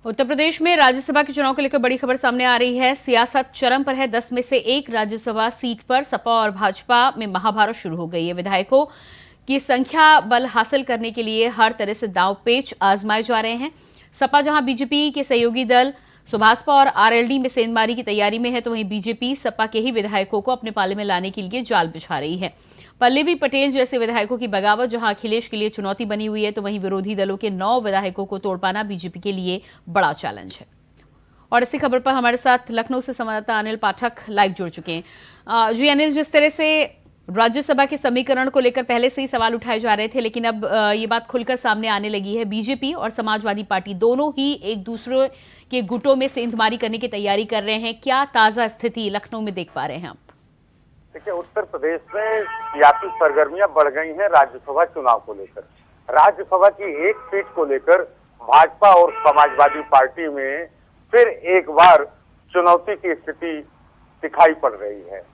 उत्तर प्रदेश में राज्यसभा के चुनाव को लेकर बड़ी खबर सामने आ रही है। सियासत चरम पर है। 10 में से एक राज्यसभा सीट पर सपा और भाजपा में महाभारत शुरू हो गई है। विधायकों की संख्या बल हासिल करने के लिए हर तरह से दांव पेच आजमाए जा रहे हैं। सपा जहां बीजेपी के सहयोगी दल सुभाषपा और आरएलडी में सेंधमारी की तैयारी में है, तो वहीं बीजेपी सपा के ही विधायकों को अपने पाले में लाने के लिए जाल बिछा रही है। पल्लवी पटेल जैसे विधायकों की बगावत जहां अखिलेश के लिए चुनौती बनी हुई है, तो वहीं विरोधी दलों के 9 विधायकों को तोड़ पाना बीजेपी के लिए बड़ा चैलेंज है। और इसी खबर पर हमारे साथ लखनऊ से संवाददाता अनिल पाठक लाइव जुड़ चुके हैं। जी अनिल, जिस तरह से राज्यसभा के समीकरण को लेकर पहले से ही सवाल उठाए जा रहे थे, लेकिन अब ये बात खुलकर सामने आने लगी है। बीजेपी और समाजवादी पार्टी दोनों ही एक दूसरे के गुटों में सेंधमारी करने की तैयारी कर रहे हैं। क्या ताजा स्थिति लखनऊ में देख पा रहे हैं आप? देखिए, उत्तर प्रदेश में सियासी सरगर्मियां बढ़ गई हैं राज्यसभा चुनाव को लेकर। राज्यसभा की एक सीट को लेकर भाजपा और समाजवादी पार्टी में फिर एक बार चुनौती की स्थिति दिखाई पड़ रही है।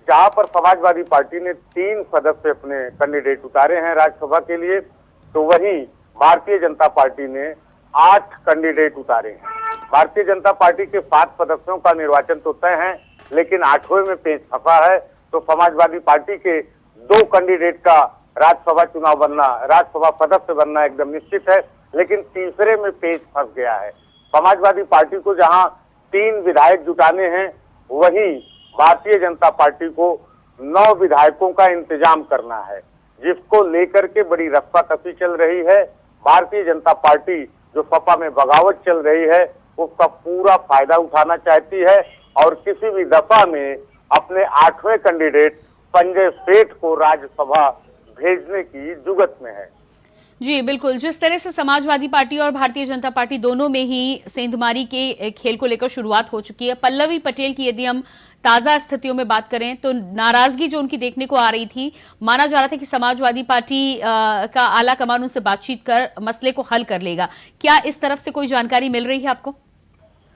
जहां पर समाजवादी पार्टी ने 3 सदस्य अपने कैंडिडेट उतारे हैं राज्यसभा के लिए, तो वहीं भारतीय जनता पार्टी ने 8 कैंडिडेट उतारे हैं। भारतीय जनता पार्टी के 7 सदस्यों का निर्वाचन तो तय है, लेकिन 8वें में पेच फंसा है। तो समाजवादी पार्टी के 2 कैंडिडेट का राज्यसभा चुनाव बनना, राज्यसभा सदस्य बनना एकदम निश्चित है, लेकिन तीसरे में पेच फंस गया है। समाजवादी पार्टी को जहां 3 विधायक जुटाने हैं, वहीं भारतीय जनता पार्टी को 9 विधायकों का इंतजाम करना है, जिसको लेकर के बड़ी रस्साकसी चल रही है। भारतीय जनता पार्टी जो सपा में बगावत चल रही है, उसका पूरा फायदा उठाना चाहती है और किसी भी दफा में अपने 8वें कैंडिडेट संजय सेठ को राज्यसभा भेजने की जुगत में है। जी बिल्कुल, जिस तरह से समाजवादी पार्टी और भारतीय जनता पार्टी दोनों में ही सेंधमारी के खेल को लेकर शुरुआत हो चुकी है। पल्लवी पटेल की यदि हम ताजा स्थितियों में बात करें, तो नाराजगी जो उनकी देखने को आ रही थी, माना जा रहा था कि समाजवादी पार्टी का आला कमान उनसे बातचीत कर मसले को हल कर लेगा। क्या इस तरफ से कोई जानकारी मिल रही है आपको?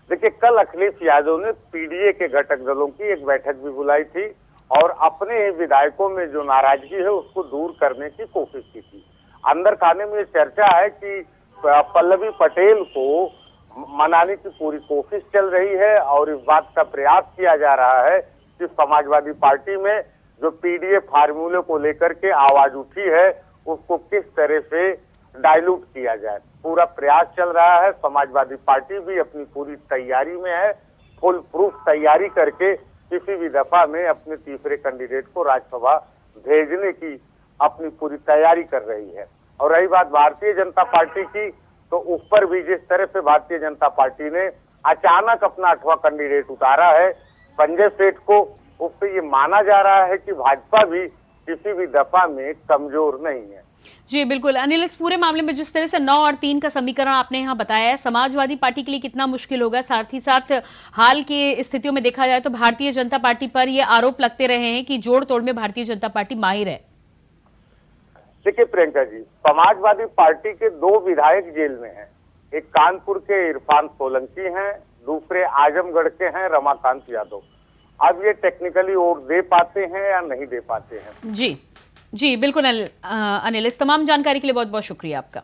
देखिए, कल अखिलेश यादव ने पीडीए के घटक दलों की एक बैठक भी बुलाई थी और अपने विधायकों में जो नाराजगी है उसको दूर करने की कोशिश की थी। अंदर खाने में चर्चा है कि पल्लवी पटेल को मनाने की पूरी कोशिश चल रही है और इस बात का प्रयास किया जा रहा है कि समाजवादी पार्टी में जो पीडीए फार्मूले को लेकर के आवाज उठी है, उसको किस तरह से डाइल्यूट किया जाए। पूरा प्रयास चल रहा है। समाजवादी पार्टी भी अपनी पूरी तैयारी में है, फुल प्रूफ तैयारी करके किसी भी दफा में अपने तीसरे कैंडिडेट को राज्यसभा भेजने की अपनी पूरी तैयारी कर रही है। और रही बात भारतीय जनता पार्टी की, तो उस पर भी जिस तरह से भारतीय जनता पार्टी ने अचानक अपना 8वां कैंडिडेट उतारा है संजय सेठ को, उससे ये माना जा रहा है कि भाजपा भी किसी भी दफा में कमजोर नहीं है। जी बिल्कुल अनिल, इस पूरे मामले में जिस तरह से 9 और 3 का समीकरण आपने यहाँ बताया है, समाजवादी पार्टी के लिए कितना मुश्किल होगा? साथ ही साथ हाल की स्थितियों में देखा जाए तो भारतीय जनता पार्टी पर ये आरोप लगते रहे हैं कि जोड़ तोड़ में भारतीय जनता पार्टी माहिर है। देखिए प्रियंका जी, समाजवादी पार्टी के 2 विधायक जेल में हैं। एक कानपुर के इरफान सोलंकी हैं, दूसरे आजमगढ़ के हैं रमाकांत यादव। अब ये टेक्निकली वोट दे पाते हैं या नहीं दे पाते हैं? जी बिल्कुल अनिल, इस तमाम जानकारी के लिए बहुत बहुत शुक्रिया आपका।